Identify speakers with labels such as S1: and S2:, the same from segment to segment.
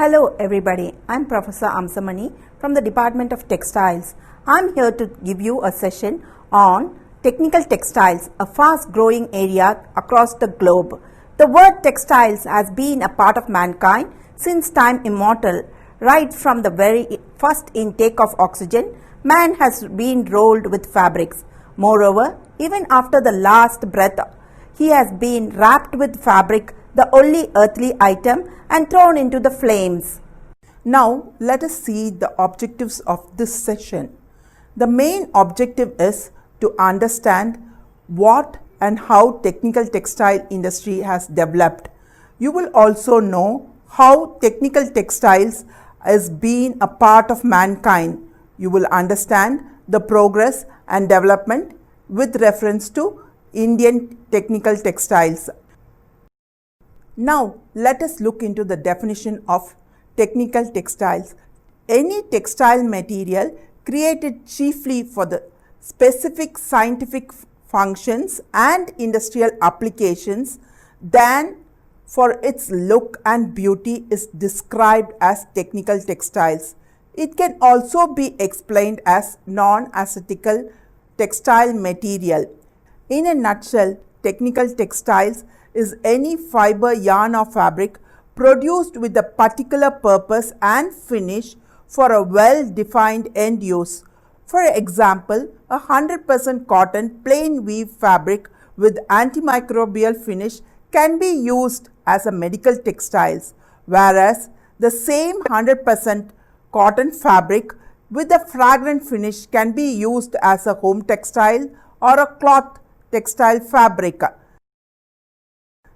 S1: Hello everybody, I'm Professor Amsamani from the Department of Textiles. I'm here to give you a session on technical textiles, a fast growing area across the globe. The word textiles has been a part of mankind since time immemorial. Right from the very first intake of oxygen, man has been rolled with fabrics. Moreover, even after the last breath, he has been wrapped with fabric, the only earthly item, and thrown into the flames.
S2: Now let us see the objectives of this session. The main objective is to understand what and how technical textile industry has developed. You will also know how technical textiles has been a part of mankind. You will understand the progress and development with reference to Indian technical textiles. Now let us look into the definition of technical textiles. Any textile material created chiefly for the specific scientific functions and industrial applications than for its look and beauty is described as technical textiles. It can also be explained as non-aesthetical textile material. In a nutshell, technical textiles is any fiber, yarn or fabric produced with a particular purpose and finish for a well-defined end use. For example, 100% cotton plain weave fabric with antimicrobial finish can be used as a medical textiles, whereas the same 100% cotton fabric with a fragrant finish can be used as a home textile or a cloth textile fabric.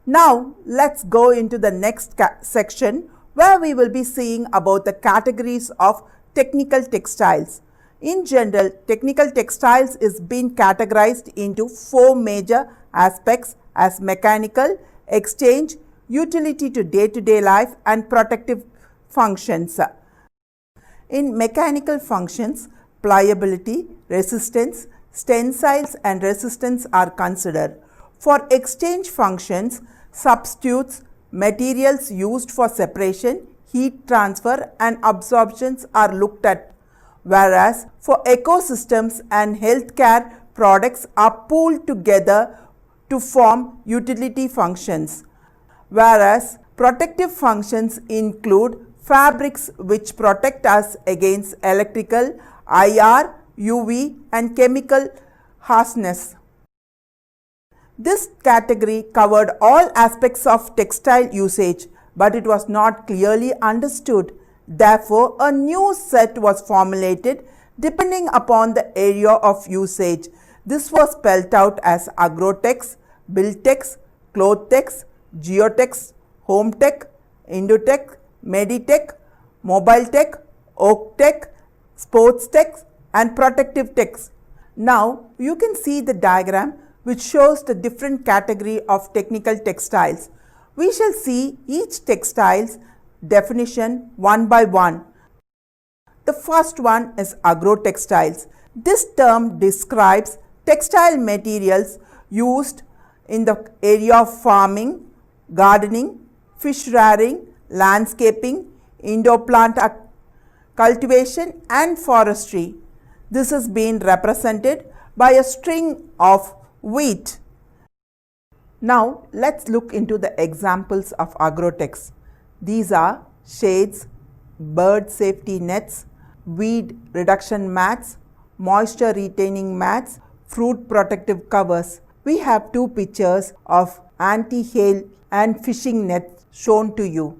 S2: Now let's go into the next section where we will be seeing about the categories of technical textiles. In general, technical textiles is being categorized into four major aspects as mechanical, exchange, utility to day-to-day life and protective functions. In mechanical functions, pliability, resistance, tensiles and resistance are considered. For exchange functions, substitutes, materials used for separation, heat transfer and absorptions are looked at, whereas for ecosystems and healthcare products are pooled together to form utility functions, whereas protective functions include fabrics which protect us against electrical, IR, UV and chemical harshness. This category covered all aspects of textile usage, but it was not clearly understood. Therefore, a new set was formulated depending upon the area of usage. This was spelled out as Agrotex, Buildtex, Clothex, Geotex, Hometech, Indotech, Meditech, Mobiletech, Oaktech, Sportstech and Protective Tech. Now, you can see the diagram which shows the different category of technical textiles. We shall see each textile's definition one by one. The first one is agrotextiles. This term describes textile materials used in the area of farming, gardening, fish rearing, landscaping, indoor plant cultivation and forestry. This is being represented by a string of wheat. Now let's look into the examples of agrotex. These are shades, bird safety nets, weed reduction mats, moisture retaining mats, fruit protective covers. We have two pictures of anti-hail and fishing nets shown to you.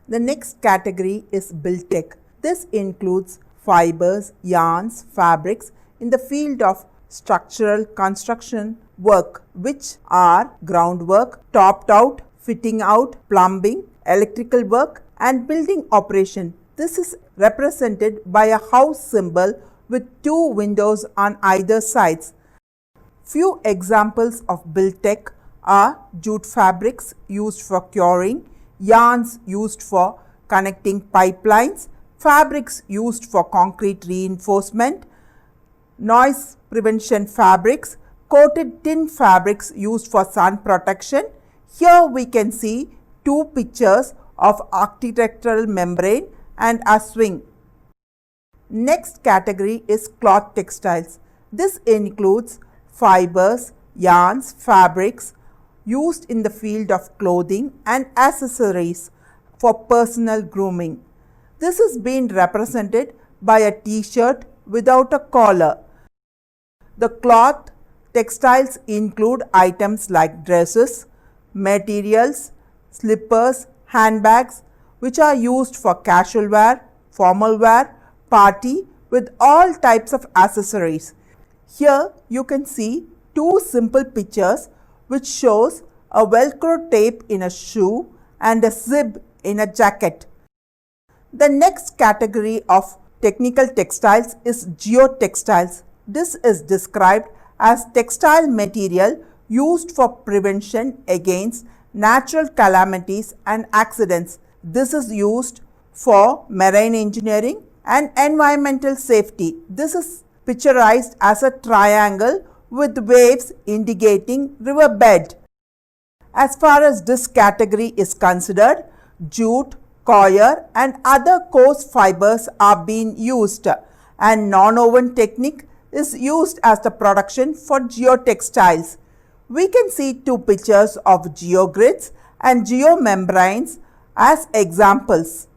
S2: The next category is Buildtech. This includes fibers, yarns, fabrics in the field of structural construction work, which are groundwork, topped out, fitting out, plumbing, electrical work and building operation. This is represented by a house symbol with two windows on either sides. Few examples of Buildtech are jute fabrics used for curing, yarns used for connecting pipelines, fabrics used for concrete reinforcement, noise prevention fabrics, coated tin fabrics used for sun protection. Here we can see two pictures of architectural membrane and a swing. Next category is cloth textiles. This includes fibers, yarns, fabrics used in the field of clothing and accessories for personal grooming. This is being represented by a t-shirt without a collar. The cloth textiles include items like dresses, materials, slippers, handbags, which are used for casual wear, formal wear, party with all types of accessories. Here you can see two simple pictures which shows a velcro tape in a shoe and a zip in a jacket. The next category of technical textiles is geotextiles. This is described as textile material used for prevention against natural calamities and accidents. This is used for marine engineering and environmental safety. This is picturized as a triangle with waves indicating riverbed. As far as this category is considered, jute, coir and other coarse fibers are being used, and non-woven technique is used as the production for geotextiles. We can see two pictures of geogrids and geomembranes as examples.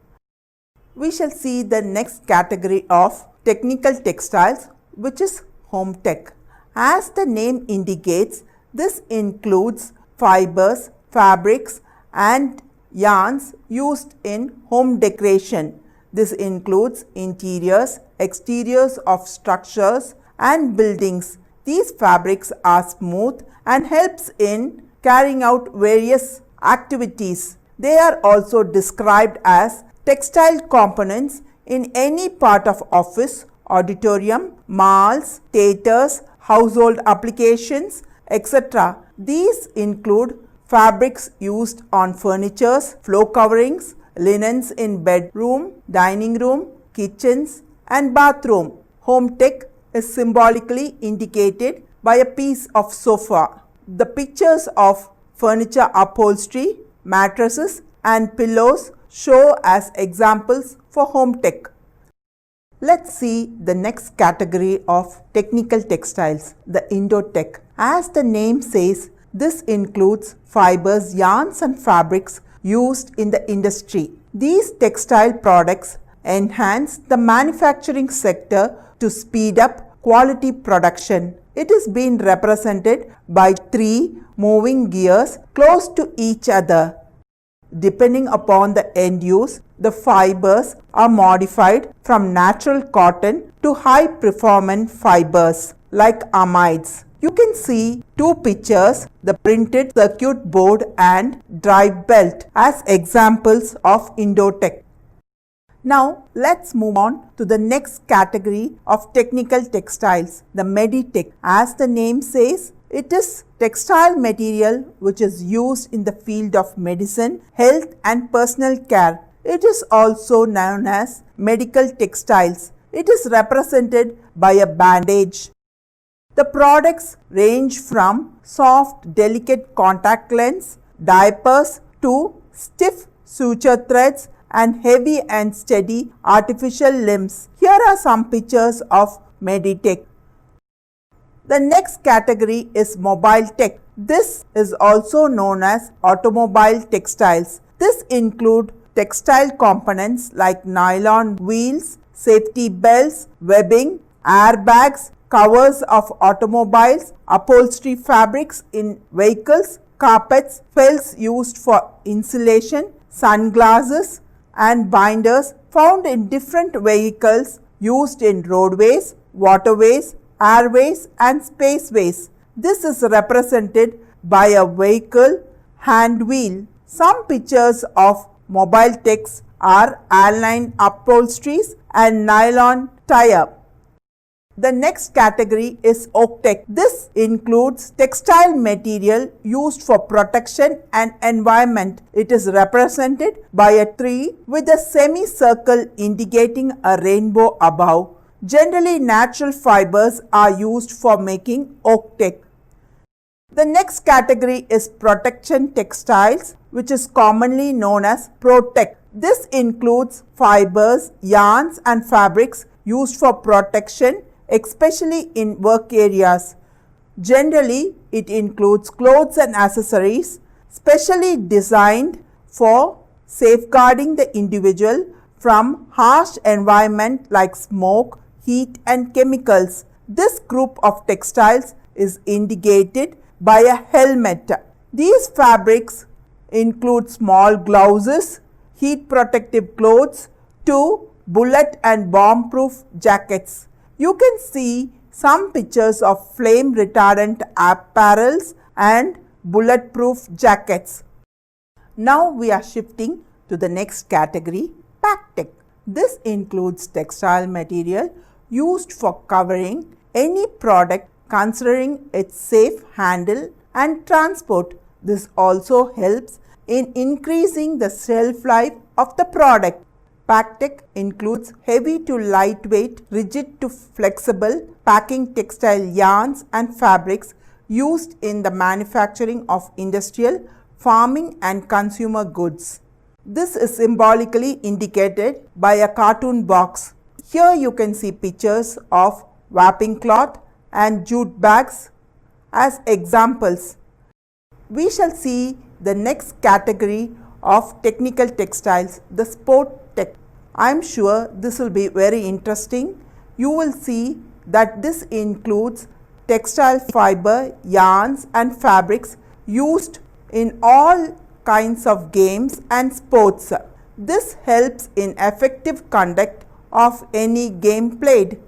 S2: We shall see the next category of technical textiles, which is home tech. As the name indicates, this includes fibers, fabrics and yarns used in home decoration. This includes interiors, exteriors of structures and buildings. These fabrics are smooth and helps in carrying out various activities. They are also described as textile components in any part of office, auditorium, malls, theatres, household applications, etc. These include fabrics used on furnitures, floor coverings, linens in bedroom, dining room, kitchens and bathroom. Home tech is symbolically indicated by a piece of sofa. The pictures of furniture upholstery, mattresses and pillows show as examples for home tech. Let's see the next category of technical textiles, the indoor tech. As the name says, this includes fibers, yarns and fabrics used in the industry. These textile products enhance the manufacturing sector to speed up quality production. It is being represented by three moving gears close to each other. Depending upon the end use, the fibers are modified from natural cotton to high performance fibers like amides. You can see two pictures, the printed circuit board and drive belt as examples of indoor tech. Now let's move on to the next category of technical textiles, the Meditech. As the name says, it is textile material which is used in the field of medicine, health and personal care. It is also known as medical textiles. It is represented by a bandage. The products range from soft, delicate contact lens, diapers to stiff suture threads and heavy and steady artificial limbs. Here are some pictures of Meditech. The next category is mobile tech. This is also known as automobile textiles. This includes textile components like nylon wheels, safety belts, webbing, airbags, covers of automobiles, upholstery fabrics in vehicles, carpets, felts used for insulation, sunglasses and binders found in different vehicles used in roadways, waterways, airways and spaceways. This is represented by a vehicle hand wheel. Some pictures of mobile techs are airline upholsteries and nylon tie-up. The next category is oak tech. This includes textile material used for protection and environment. It is represented by a tree with a semicircle indicating a rainbow above. Generally, natural fibers are used for making oak tech. The next category is protection textiles, which is commonly known as Protect. This includes fibers, yarns and fabrics used for protection, especially in work areas. Generally, it includes clothes and accessories specially designed for safeguarding the individual from harsh environment like smoke, heat and chemicals. This group of textiles is indicated by a helmet. These fabrics include small blouses, heat protective clothes to bullet and bomb proof jackets. You can see some pictures of flame retardant apparels and bulletproof jackets. Now we are shifting to the next category, PackTech. This includes textile material used for covering any product considering its safe handle and transport. This also helps in increasing the shelf life of the product. PackTech includes heavy to lightweight, rigid to flexible packing textile yarns and fabrics used in the manufacturing of industrial, farming and consumer goods. This is symbolically indicated by a cartoon box. Here you can see pictures of wrapping cloth and jute bags as examples. We shall see the next category of technical textiles, the sport tech. I am sure this will be very interesting. You will see that this includes textile fiber, yarns and fabrics used in all kinds of games and sports. This helps in effective conduct of any game played.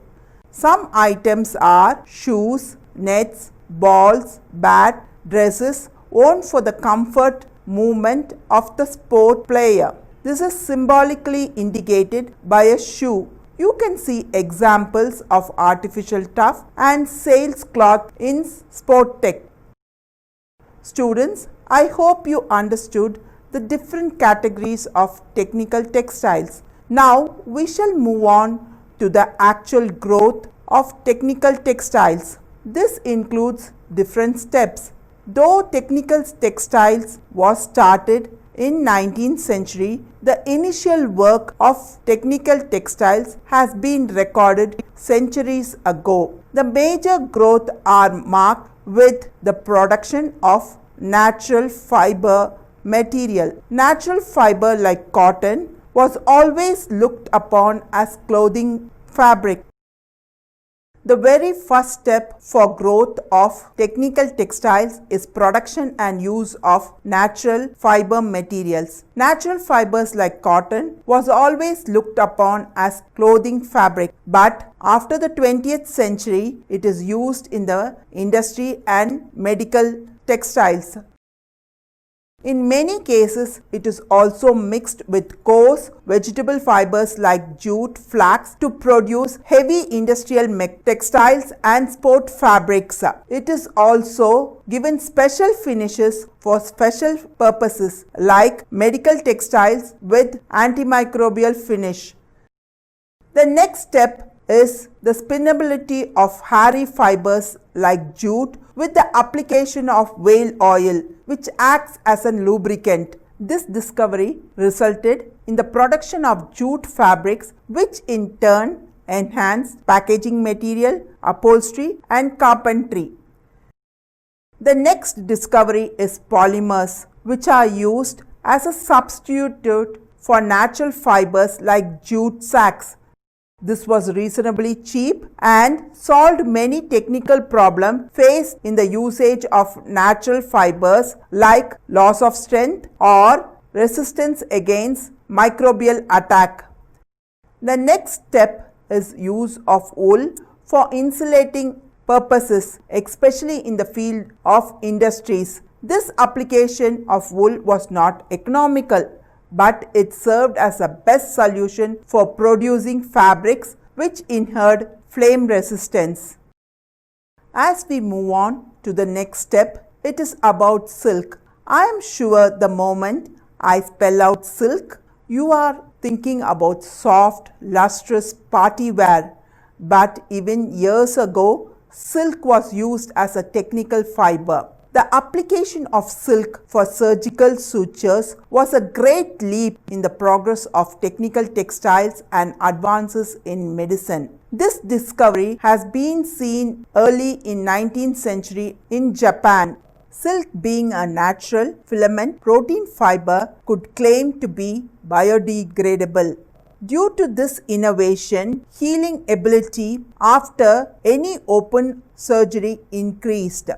S2: Some items are shoes, nets, balls, bat, dresses worn for the comfort movement of the sport player. This is symbolically indicated by a shoe. You can see examples of artificial turf and sails cloth in sport tech. Students, I hope you understood the different categories of technical textiles. Now we shall move on to the actual growth of technical textiles. This includes different steps. Though technical textiles was started in 19th century, the initial work of technical textiles has been recorded centuries ago. The major growth are marked with the production of natural fiber material. Natural fiber like cotton was always looked upon as clothing fabric. The very first step for growth of technical textiles is production and use of natural fiber materials. Natural fibers like cotton was always looked upon as clothing fabric, but after the 20th century it is used in the industry and medical textiles. In many cases, it is also mixed with coarse vegetable fibers like jute, flax to produce heavy industrial textiles and sport fabrics. It is also given special finishes for special purposes like medical textiles with antimicrobial finish. The next step is the spinnability of hairy fibers like jute with the application of whale oil, which acts as a lubricant. This discovery resulted in the production of jute fabrics, which in turn enhanced packaging material, upholstery and carpentry. The next discovery is polymers, which are used as a substitute for natural fibers like jute sacks. This was reasonably cheap and solved many technical problems faced in the usage of natural fibers like loss of strength or resistance against microbial attack. The next step is use of wool for insulating purposes, especially in the field of industries. This application of wool was not economical, but it served as a best solution for producing fabrics which inhered flame resistance. As we move on to the next step, it is about silk. I am sure the moment I spell out silk, you are thinking about soft, lustrous party wear. But even years ago, silk was used as a technical fiber. The application of silk for surgical sutures was a great leap in the progress of technical textiles and advances in medicine. This discovery has been seen early in 19th century in Japan. Silk, being a natural filament protein fiber, could claim to be biodegradable. Due to this innovation, healing ability after any open surgery increased.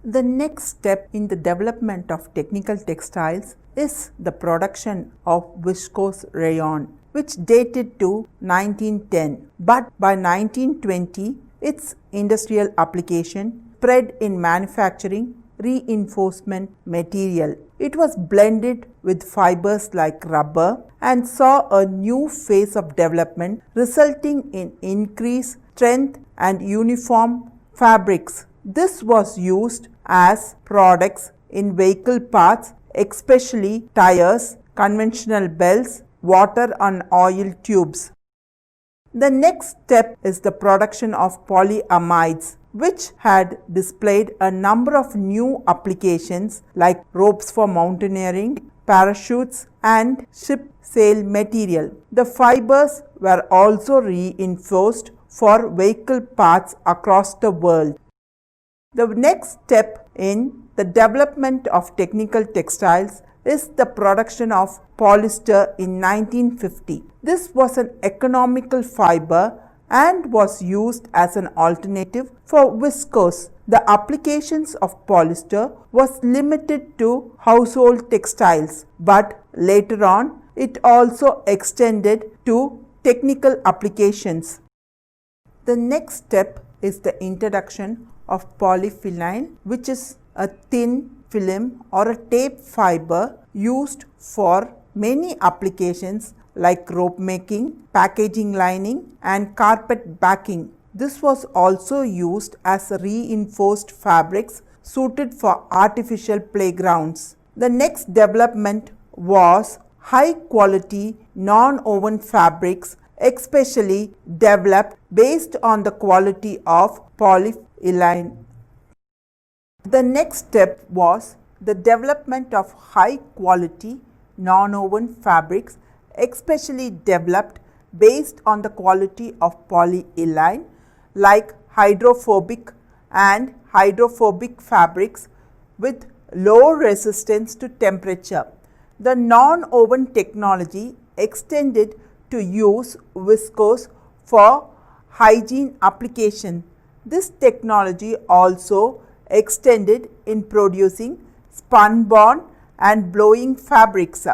S2: The next step in the development of technical textiles is the production of viscose rayon, which dated to 1910. But by 1920, its industrial application spread in manufacturing reinforcement material. It was blended with fibers like rubber and saw a new phase of development, resulting in increased strength and uniform fabrics. This was used as products in vehicle parts, especially tires, conventional belts, water and oil tubes. The next step is the production of polyamides, which had displayed a number of new applications like ropes for mountaineering, parachutes, and ship sail material. The fibers were also reinforced for vehicle parts across the world. The next step in the development of technical textiles is the production of polyester in 1950. This was an economical fiber and was used as an alternative for viscose. The applications of polyester was limited to household textiles, but later on it also extended to technical applications. The next step is the introduction of polyfiline, which is a thin film or a tape fiber used for many applications like rope making, packaging lining, and carpet backing. This was also used as reinforced fabrics suited for artificial playgrounds. The next development was high quality non-woven fabrics, especially developed based on the quality of polyfiline. The next step was the development of high quality non-woven fabrics, especially developed based on the quality of polyethylene like hydrophobic and hydrophobic fabrics with low resistance to temperature. The non-woven technology extended to use viscose for hygiene application. This technology also extended in producing spunbond and blowing fabrics.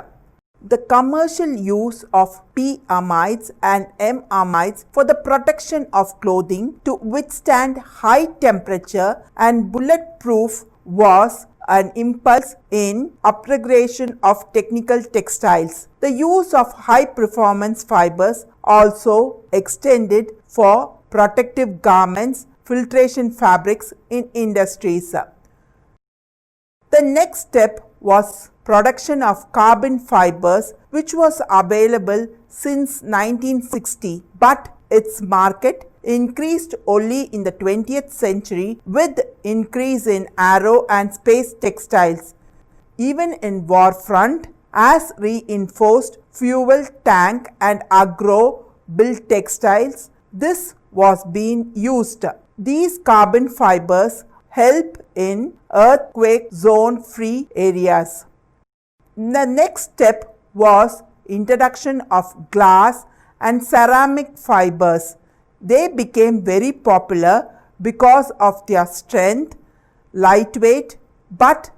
S2: The commercial use of P-amides and M-amides for the protection of clothing to withstand high temperature and bulletproof was an impulse in upgradation of technical textiles. The use of high performance fibers also extended for protective garments, filtration fabrics in industries. The next step was production of carbon fibers, which was available since 1960, but its market increased only in the 20th century with increase in aero and space textiles. Even in war front, as reinforced fuel tank and agro built textiles, this was being used. These carbon fibers help in earthquake zone free areas. The next step was introduction of glass and ceramic fibers. They became very popular because of their strength, lightweight, but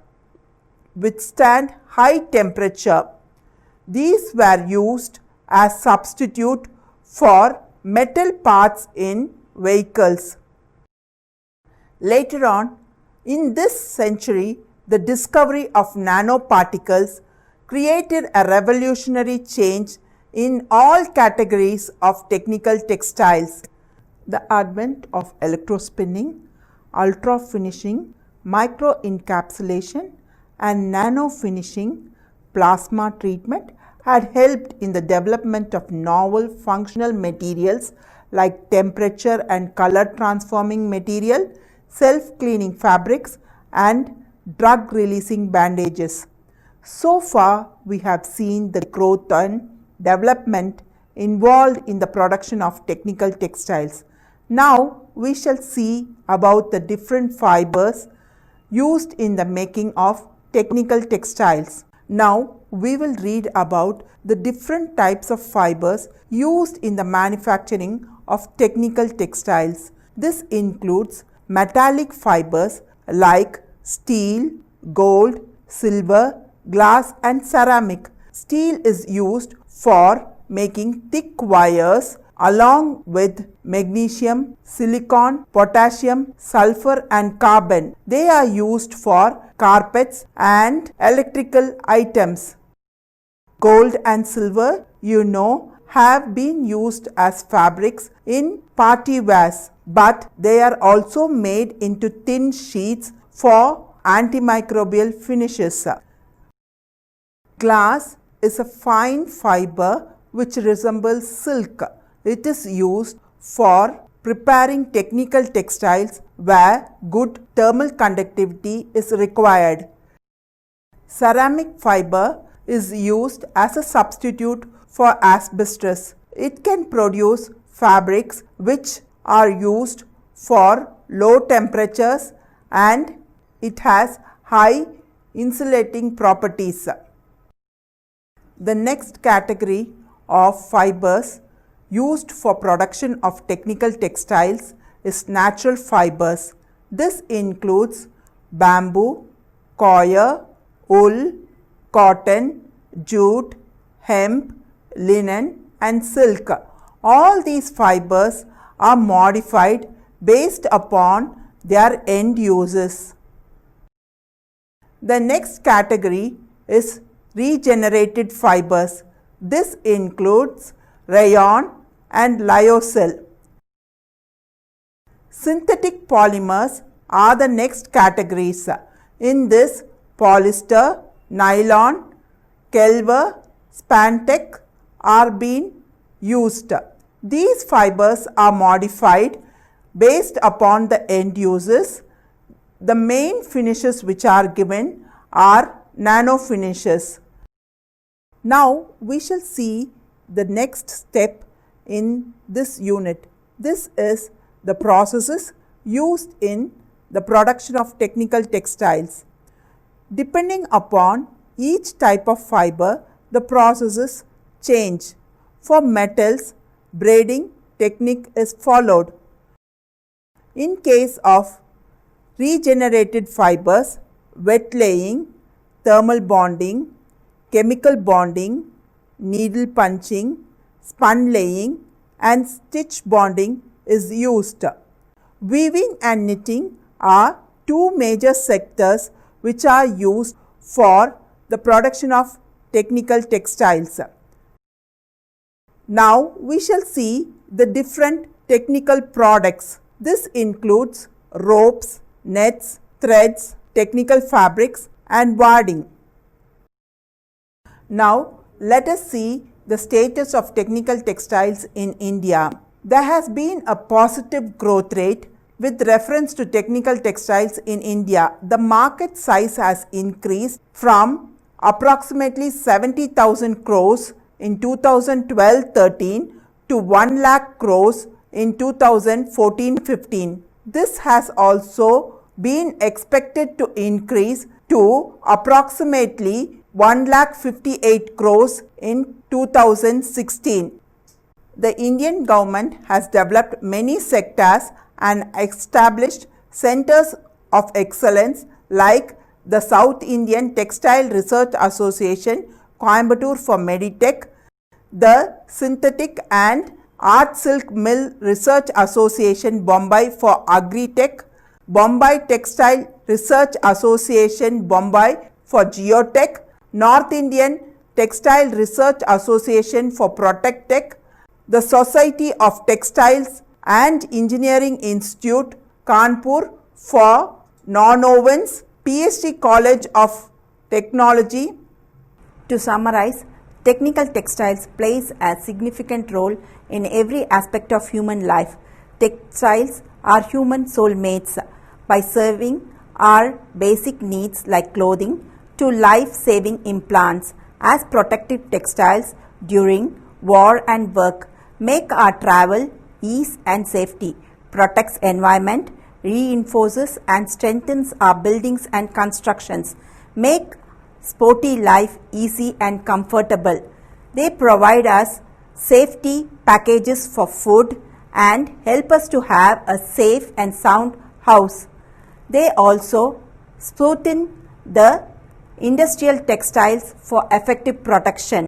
S2: withstand high temperature. These were used as substitute for metal parts in vehicles. Later on, in this century, the discovery of nanoparticles created a revolutionary change in all categories of technical textiles. The advent of electrospinning, ultra finishing, micro encapsulation, and nano finishing plasma treatment had helped in the development of novel functional materials like temperature and color transforming material, self-cleaning fabrics, and drug releasing bandages. So far, we have seen the growth and development involved in the production of technical textiles. Now, we shall see about the different fibers used in the making of technical textiles. Now, we will read about the different types of fibers used in the manufacturing of technical textiles. This includes metallic fibers like steel, gold, silver, glass and ceramic. Steel is used for making thick wires along with magnesium, silicon, potassium, sulfur and carbon. They are used for carpets and electrical items. Gold and silver, have been used as fabrics in party wears, but they are also made into thin sheets for antimicrobial finishes. Glass is a fine fiber which resembles silk. It is used for preparing technical textiles where good thermal conductivity is required. Ceramic fiber is used as a substitute for asbestos. It can produce fabrics which are used for low temperatures and it has high insulating properties. The next category of fibers used for production of technical textiles is natural fibers. This includes bamboo, coir, wool, cotton, jute, hemp, linen and silk. All these fibers are modified based upon their end uses. The next category is regenerated fibers. This includes rayon and lyocell. Synthetic polymers are the next categories. In this, polyester, nylon, kelver, spandex are being used. These fibers are modified based upon the end uses. The main finishes which are given are nano finishes. Now, we shall see the next step in this unit. This is the processes used in the production of technical textiles. Depending upon each type of fiber, the processes change. For metals, braiding technique is followed. In case of regenerated fibers, wet laying, thermal bonding, chemical bonding, needle punching, spun laying and stitch bonding is used. Weaving and knitting are two major sectors which are used for the production of technical textiles. Now, we shall see the different technical products. This includes ropes, nets, threads, technical fabrics and warding. Now, let us see the status of technical textiles in India. There has been a positive growth rate with reference to technical textiles in India. The market size has increased from approximately 70,000 crores in 2012-13 to 1 lakh crores in 2014-15. This has also been expected to increase to approximately 1,58 crores in 2016. The Indian government has developed many sectors and established centers of excellence like the South Indian Textile Research Association, Coimbatore for Meditech, the Synthetic and Art Silk Mill Research Association, Bombay for Agritech, Bombay Textile Research Association, Bombay for Geotech, North Indian Textile Research Association for Protectech, the Society of Textiles and Engineering Institute, Kanpur for Nonwovens, PhD College of Technology.
S1: To summarize, technical textiles plays a significant role in every aspect of human life. Textiles are human soulmates by serving our basic needs like clothing to life-saving implants as protective textiles during war and work make our travel ease and safety, protects environment, reinforces and strengthens our buildings and constructions, make sporty life easy and comfortable. They provide us safety packages for food and help us to have a safe and sound house. They also smoothen the industrial textiles for effective protection.